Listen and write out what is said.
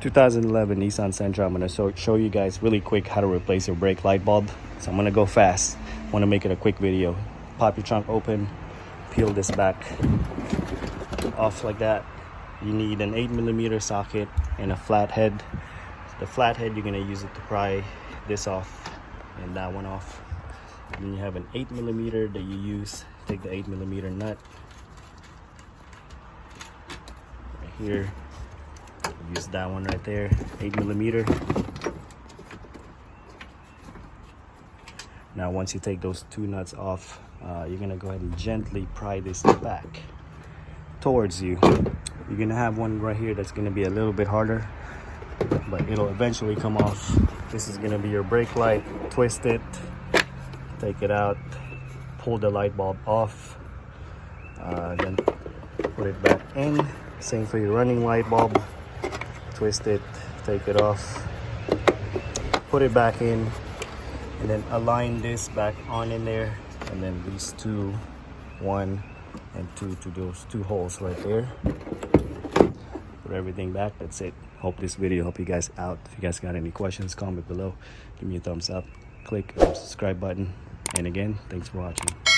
2011 Nissan Sentra. I'm going to show you guys really quick how to replace your brake light bulb. So I'm going to go fast. I want to make it a quick video. Pop your trunk open, peel this back off like that. You need an 8mm socket and a flathead. The flathead, you're going to use it to pry this off and that one off. And then you have an 8mm that you use. Take the 8mm nut right here. Use that one right there, 8mm. Now once you take those two nuts off, you're gonna go ahead and gently pry this back towards you. You're gonna have one right here that's gonna be a little bit harder, but it'll eventually come off. This is gonna be your brake light. Twist it, take it out, pull the light bulb off, then put it back in. Same for your running light bulb. Twist it, take it off, put it back in, and then align this back on in there, and then these two, 1 and 2, to those two holes right there. Put everything back. That's it. Hope this video helped you guys out. If you guys got any questions, comment below. Give me a thumbs up, click the subscribe button, and again, thanks for watching.